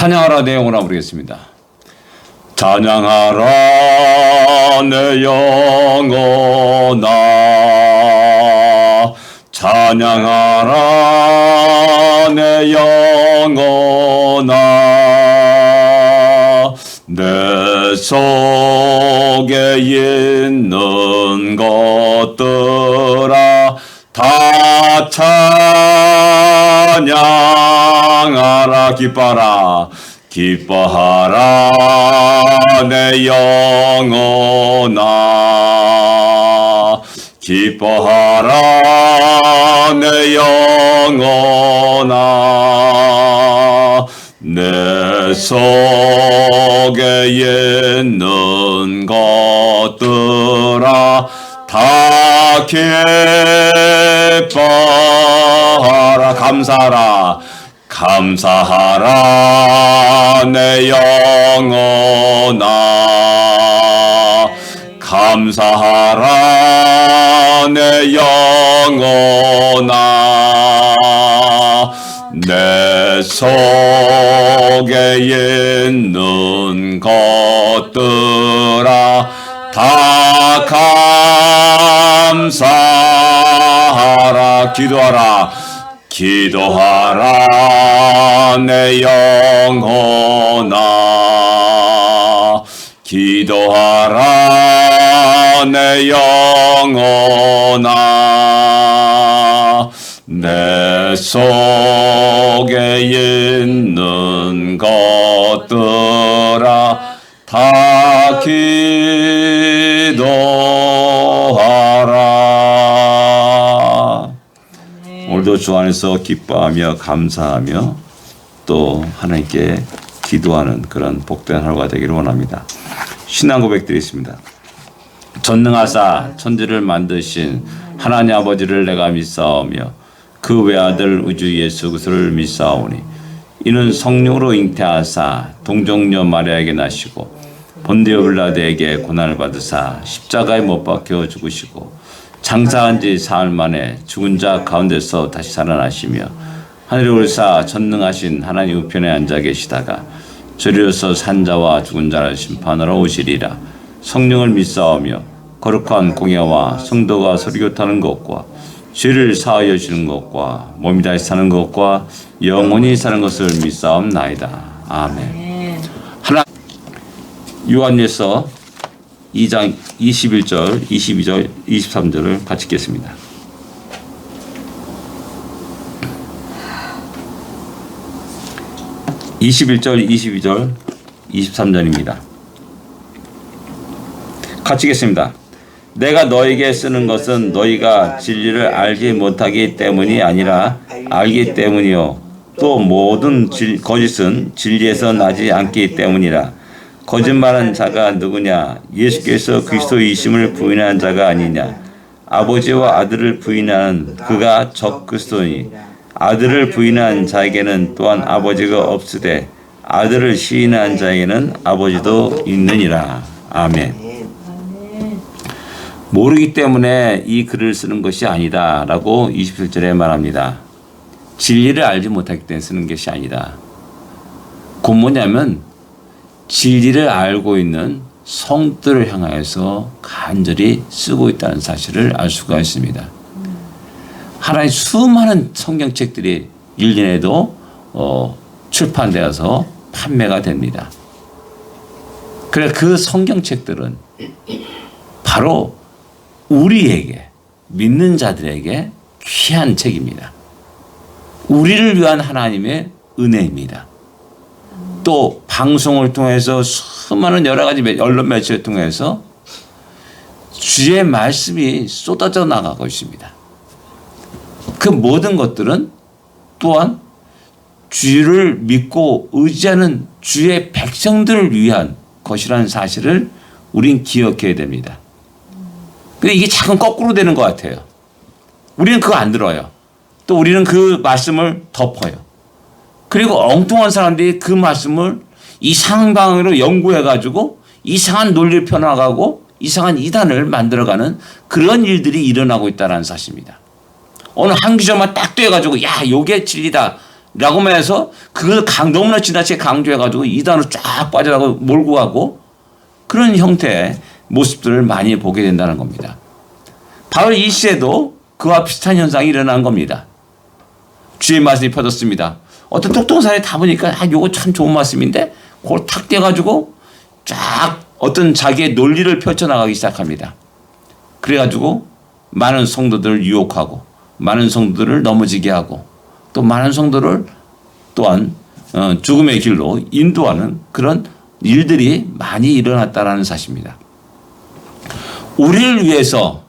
찬양하라 내용을 한번 부르겠습니다. 찬양하라 내 영혼아, 찬양하라 내 영혼아, 내 속에 있는 것들아 다 찬양하라. 기뻐하라 기뻐하라 내 영혼아, 기뻐하라 내 영혼아, 내 속에 있는 것들아 다 기뻐하라. 감사하라 감사하라 내 영혼아, 감사하라 내 영혼아, 내 속에 있는 것들아 다 감사하라. 기도하라 기도하라 내 영혼아, 기도하라 내 영혼아, 내 속에 있는 것들아 다 기도하라. 오늘도 주 안에서 기뻐하며 감사하며 또 하나님께 기도하는 그런 복된 하루가 되기를 원합니다. 신앙 고백드리겠습니다. 전능하사 천지를 만드신 하나님 아버지를 내가 믿사오며 그 외아들 우주 예수 그리스도를 믿사오니 이는 성령으로 잉태하사 동정녀 마리아에게 나시고 본디오 빌라도에게 고난을 받으사 십자가에 못 박혀 죽으시고 장사한 지 사흘 만에 죽은 자 가운데서 다시 살아나시며 하늘에 올사 전능하신 하나님 우편에 앉아 계시다가 저리로서 산자와 죽은 자를 심판하러 오시리라. 성령을 믿사오며 거룩한 공예와 성도가 서리교타는 것과 죄를 사하여 주는 것과 몸이 다시 사는 것과 영원히 사는 것을 믿사옵나이다. 아멘. 하나 요한일서 2장 21절, 22절, 23절을 같이 읽겠습니다. (21절) (22절) (23절입니다) 같이 읽겠습니다. 내가 너에게 쓰는 것은 너희가 진리를 알지 못하기 때문이 아니라 알기 때문이요 또 모든 거짓은 진리에서 나지 않기 때문이라. 거짓말한 자가 누구냐? 예수께서 그리스도이심을 부인하는 자가 아니냐? 아버지와 아들을 부인하는 그가 적 그리스도니 아들을 부인한 자에게는 또한 아버지가 없으되 아들을 시인한 자에게는 아버지도 있느니라. 아멘. 모르기 때문에 이 글을 쓰는 것이 아니다 라고 27절에 말합니다. 진리를 알지 못하기 때문에 쓰는 것이 아니다. 곧 뭐냐면 진리를 알고 있는 성도를 향하여서 간절히 쓰고 있다는 사실을 알 수가 있습니다. 하나의 수많은 성경책들이 1년에도 출판되어서 판매가 됩니다. 그래 그 성경책들은 바로 우리에게 믿는 자들에게 귀한 책입니다. 우리를 위한 하나님의 은혜입니다. 또 방송을 통해서 수많은 여러 가지 언론 매체를 통해서 주의 말씀이 쏟아져 나가고 있습니다. 그 모든 것들은 또한 주를 믿고 의지하는 주의 백성들을 위한 것이라는 사실을 우린 기억해야 됩니다. 근데 이게 자꾸 거꾸로 되는 것 같아요. 우리는 그거 안 들어요. 또 우리는 그 말씀을 덮어요. 그리고 엉뚱한 사람들이 그 말씀을 이상한 방향으로 연구해가지고 이상한 논리를 펴나가고 이상한 이단을 만들어가는 그런 일들이 일어나고 있다는 사실입니다. 어느 한 기저만 딱 떼가지고 야 요게 진리다 라고만 해서 그걸 너무나 지나치게 강조해가지고 이단으로 쫙 빠져나가고 몰고 가고 그런 형태의 모습들을 많이 보게 된다는 겁니다. 바로 이 시대도 그와 비슷한 현상이 일어난 겁니다. 주의 말씀이 퍼졌습니다. 어떤 똑똑한 사람이 다 보니까 요거 참 좋은 말씀인데 그걸 탁 떼가지고 쫙 어떤 자기의 논리를 펼쳐나가기 시작합니다. 그래가지고 많은 성도들을 유혹하고 많은 성도들을 넘어지게 하고 또 많은 성도를 또한 죽음의 길로 인도하는 그런 일들이 많이 일어났다는 사실입니다. 우리를 위해서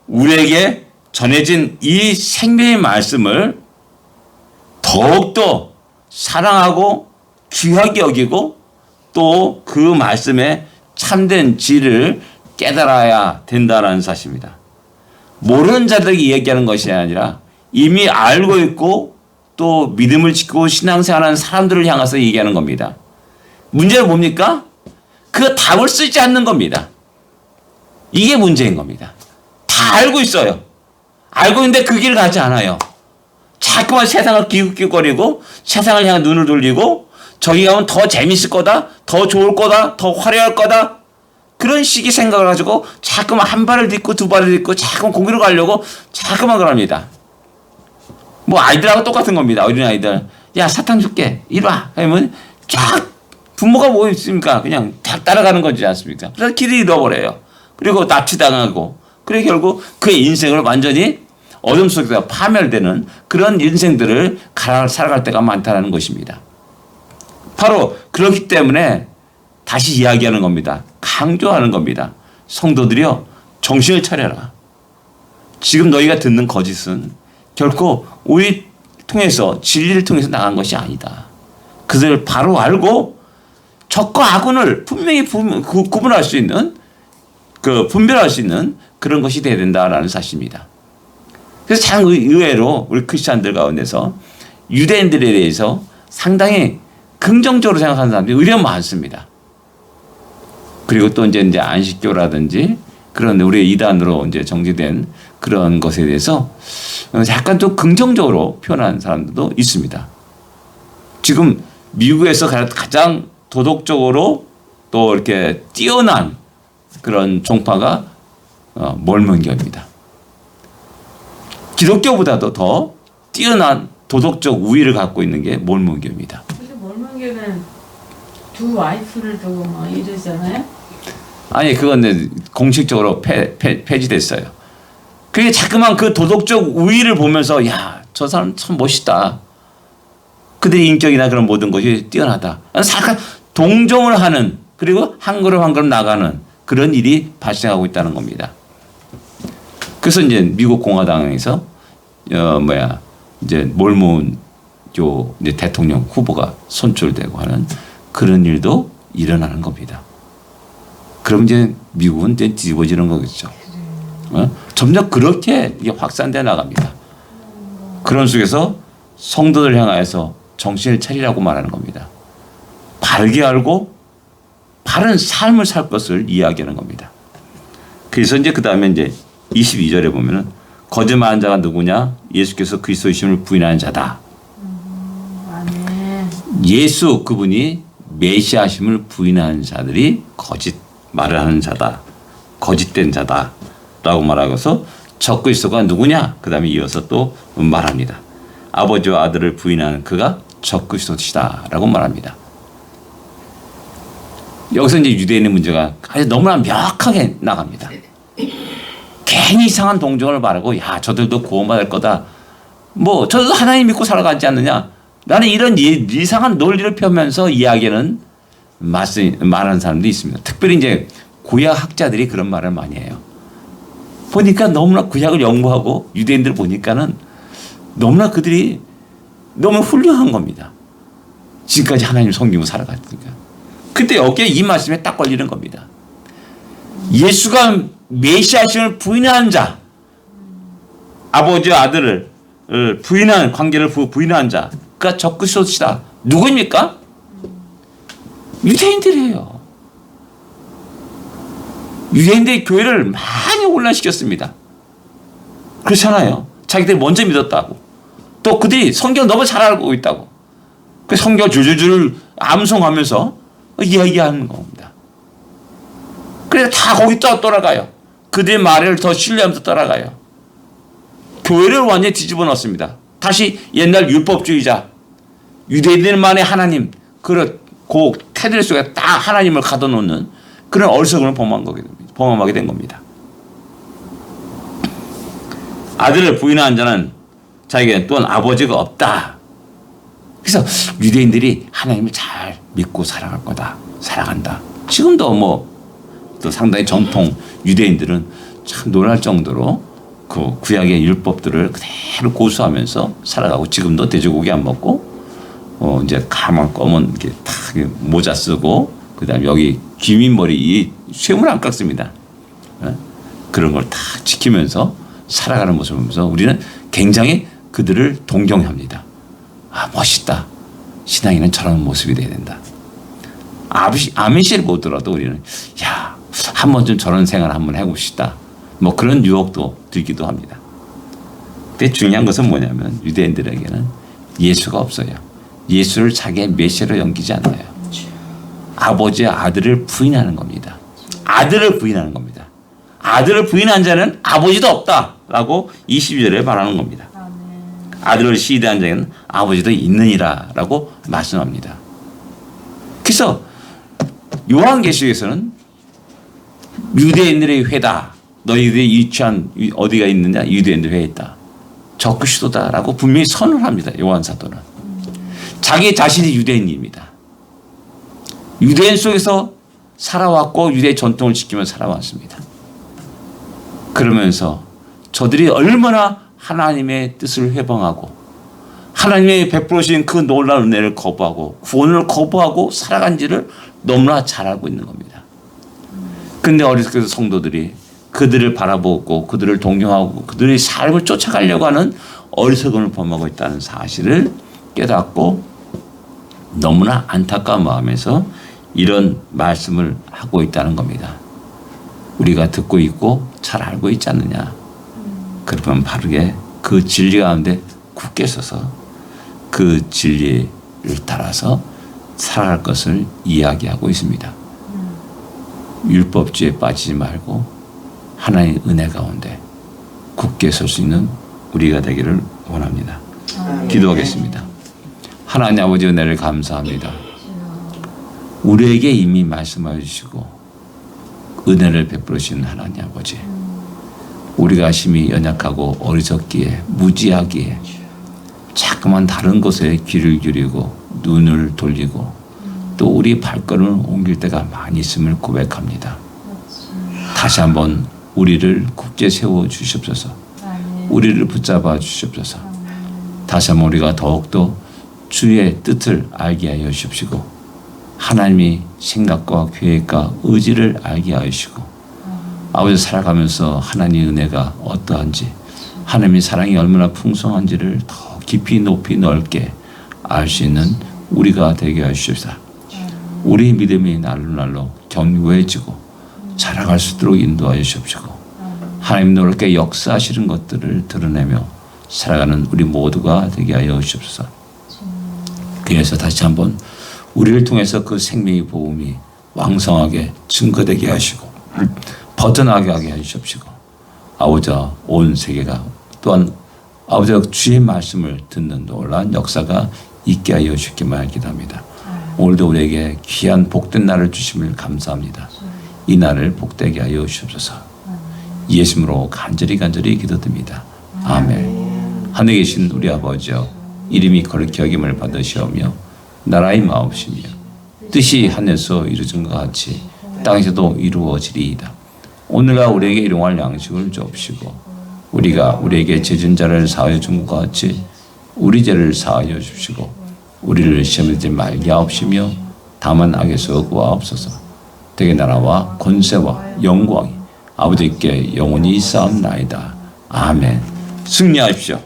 우리에게 전해진 이 생명의 말씀을 더욱더 사랑하고 귀하게 여기고 또 그 말씀의 참된 질을 깨달아야 된다는 사실입니다. 모르는 자들에게 얘기하는 것이 아니라 이미 알고 있고 또 믿음을 지키고 신앙생활하는 사람들을 향해서 얘기하는 겁니다. 문제는 뭡니까? 그 답을 쓰지 않는 겁니다. 이게 문제인 겁니다. 다 알고 있어요. 알고 있는데 그 길을 가지 않아요. 자꾸만 세상을 기웃기웃거리고 세상을 향해 눈을 돌리고 저기 가면 더 재밌을 거다, 더 좋을 거다, 더 화려할 거다 그런 식의 생각을 가지고 자꾸만 한 발을 딛고 두 발을 딛고 자꾸만 거기로 가려고 자꾸만 그럽니다. 뭐 아이들하고 똑같은 겁니다. 어린아이들. 야 사탕 줄게. 이리 와. 하면 쫙 부모가 뭐 있습니까? 그냥 다 따라가는 거지 않습니까? 그래서 길을 잃어버려요. 그리고 납치당하고 그래 결국 그의 인생을 완전히 어둠 속에서 파멸되는 그런 인생들을 살아갈 때가 많다는 것입니다. 바로 그렇기 때문에 다시 이야기하는 겁니다. 강조하는 겁니다. 성도들이여 정신을 차려라. 지금 너희가 듣는 거짓은 결코 우리 통해서 진리를 통해서 나간 것이 아니다. 그들을 바로 알고 적과 악운을 분명히 구분할 수 있는 분별할 수 있는 그런 것이 돼야 된다라는 사실입니다. 그래서 참 의외로 우리 크리스찬들 가운데서 유대인들에 대해서 상당히 긍정적으로 생각하는 사람들이 의외로 많습니다. 그리고 또 이제 안식교라든지 그런 우리의 이단으로 이제 정제된 그런 것에 대해서 약간 또 긍정적으로 표현하는 사람들도 있습니다. 지금 미국에서 가장 도덕적으로 또 이렇게 뛰어난 그런 종파가 몰몬교입니다. 기독교보다도 더 뛰어난 도덕적 우위를 갖고 있는 게 몰몬교입니다. 근데 몰몬교는 두 와이프를 두고 뭐 이러잖아요? 아니 그건 공식적으로 폐지됐어요. 그게 자꾸만 그 도덕적 우위를 보면서 야, 저 사람 참 멋있다. 그들의 인격이나 그런 모든 것이 뛰어나다. 동정을 하는 그리고 한 걸음 한 걸음 나가는 그런 일이 발생하고 있다는 겁니다. 그래서 이제 미국 공화당에서 이제 몰몬교 이제 대통령 후보가 선출되고 하는 그런 일도 일어나는 겁니다. 그럼 이제 미국은 이제 뒤집어지는 거겠죠. 점점 그렇게 이게 확산돼 나갑니다. 그런 속에서 성도들 향하여서 정신을 차리라고 말하는 겁니다. 바르게 알고 바른 삶을 살 것을 이야기하는 겁니다. 그래서 이제 그 다음에 이제 22절에 보면은 거짓말하는 자가 누구냐? 예수께서 그리스도이심을 부인하는 자다. 예수 그분이 메시아심을 부인하는 자들이 거짓말을 하는 자다. 거짓된 자다라고 말하고서 적그리스도가 누구냐? 그 다음에 이어서 또 말합니다. 아버지와 아들을 부인하는 그가 적그리스도시다라고 말합니다. 여기서 이제 유대인의 문제가 아주 너무나 명확하게 나갑니다. 괜히 이상한 동정을 바라고 야 저들도 구원받을 거다. 뭐 저들도 하나님 믿고 살아가지 않느냐. 나는 이런 이상한 논리를 펴면서 이야기하는 말하는 사람도 있습니다. 특별히 이제 구약 학자들이 그런 말을 많이 해요. 보니까 너무나 구약을 연구하고 유대인들 보니까는 너무나 그들이 너무 훌륭한 겁니다. 지금까지 하나님 섬기고 살아갔으니까. 그때 여기에 이 말씀에 딱 걸리는 겁니다. 예수가 메시아심을 부인하는 자, 아버지와 아들을 부인한 관계를 부인한 자가 적그리스도시다. 누구입니까? 유대인들이에요. 유대인들이 교회를 많이 혼란시켰습니다. 그렇잖아요. 자기들이 먼저 믿었다고. 또 그들이 성경을 너무 잘 알고 있다고. 그 성경 줄줄줄 암송하면서 이야기하는 겁니다. 그래서 다 거기 떠나가요. 그들의 말을 더 신뢰하면서 떠나가요. 교회를 완전히 뒤집어 놓습니다. 다시 옛날 율법주의자, 유대인들만의 하나님, 그 테두리 속에 딱 하나님을 가둬놓는 그런 어리석음을 범하게 된 겁니다. 아들을 부인하는 자는 자기에게 또한 아버지가 없다. 그래서 유대인들이 하나님을 잘 믿고 살아갈 거다. 살아간다. 지금도 또 상당히 전통 유대인들은 참 놀랄 정도로 그 구약의 율법들을 그대로 고수하면서 살아가고, 지금도 돼지고기 안 먹고 이제 가만 검은 이렇게 탁 모자 쓰고, 그다음에 여기 귀밑머리 이 쇠물 안 깎습니다. 그런 걸 다 지키면서 살아가는 모습을 보면서 우리는 굉장히 그들을 동경합니다. 아, 멋있다. 신앙인은 저런 모습이 돼야 된다. 아미시를 보더라도 우리는 야, 한 번쯤 저런 생활 한번 해보고 싶다. 그런 유혹도 들기도 합니다. 근데 중요한 것은 뭐냐면 유대인들에게는 예수가 없어요. 예수를 자기의 메시아로 여기지 않아요. 아버지와 아들을 부인하는 겁니다. 아들을 부인하는 겁니다. 아들을 부인한 자는 아버지도 없다라고 22절에 말하는 겁니다. 아들을 시기한 자에는 아버지도 있느니라 라고 말씀합니다. 그래서 요한계시록에서는 유대인들의 회다. 너희들이 유치한 어디가 있느냐? 유대인들의 회에 있다. 적그리스도다라고 분명히 선언합니다. 요한 사도는. 자기 자신이 유대인입니다. 유대인 속에서 살아왔고 유대의 전통을 지키며 살아왔습니다. 그러면서 저들이 얼마나 하나님의 뜻을 회방하고 하나님의 베풀으신 그 놀라운 은혜를 거부하고 구원을 거부하고 살아간지를 너무나 잘 알고 있는 겁니다. 그런데 어리석은 성도들이 그들을 바라보고 그들을 동경하고 그들의 삶을 쫓아가려고 하는 어리석음을 범하고 있다는 사실을 깨닫고 너무나 안타까운 마음에서 이런 말씀을 하고 있다는 겁니다. 우리가 듣고 있고 잘 알고 있지 않느냐. 그러면 바르게 그 진리 가운데 굳게 서서 그 진리를 따라서 살아갈 것을 이야기하고 있습니다. 율법주의에 빠지지 말고 하나님의 은혜 가운데 굳게 설 수 있는 우리가 되기를 원합니다. 기도하겠습니다. 하나님 아버지 은혜를 감사합니다. 우리에게 이미 말씀하여 주시고 은혜를 베풀으신 하나님 아버지, 우리가 심히 연약하고 어리석기에 무지하기에 자꾸만 다른 것에 귀를 기울이고 눈을 돌리고 또 우리 발걸음을 옮길 때가 많이 있음을 고백합니다. 다시 한번 우리를 굳게 세워 주시옵소서. 우리를 붙잡아 주시옵소서. 다시 한번 우리가 더욱더 주의 뜻을 알게 하여 주십시고 하나님이 생각과 계획과 의지를 알게 하시고 아버지 살아가면서 하나님의 은혜가 어떠한지 하나님의 사랑이 얼마나 풍성한지를 더 깊이 높이 넓게 알 수 있는 우리가 되게 하시옵소서. 우리 믿음이 날로 견고해지고 자라갈 수 있도록 인도하여 주십시고 하나님 놀랍게 역사하시는 것들을 드러내며 살아가는 우리 모두가 되게 하여 주십소서. 그래서 다시 한번 우리를 통해서 그 생명의 복음이 왕성하게 증거되게 하시고 퍼져나가게 하게 해주십시고 아버지와 온 세계가 또한 아버지와 주의 말씀을 듣는 놀라운 역사가 있게 하여 주시기만 기도합니다. 오늘도 우리에게 귀한 복된 날을 주심을 감사합니다. 이 날을 복되게 하여 주옵소서. 예수님으로 간절히 기도드립니다. 아멘. 하늘에 계신 우리 아버지여, 이름이 거룩히 여김을 받으시오며 나라의 마옵시며 뜻이 하늘에서 이루어진 것 같이 땅에서도 이루어지리이다. 오늘날 우리에게 일용할 양식을 주옵시고 우리가 우리에게 죄진 자를 사하여 준 것 같이 우리 죄를 사하여 주시고 우리를 시험에 들지 말게 하옵시며 다만 악에서 구하옵소서. 되게 나라와 권세와 영광이 아버지께 영원히 쌓옵나이다. 아멘. 승리하십시오.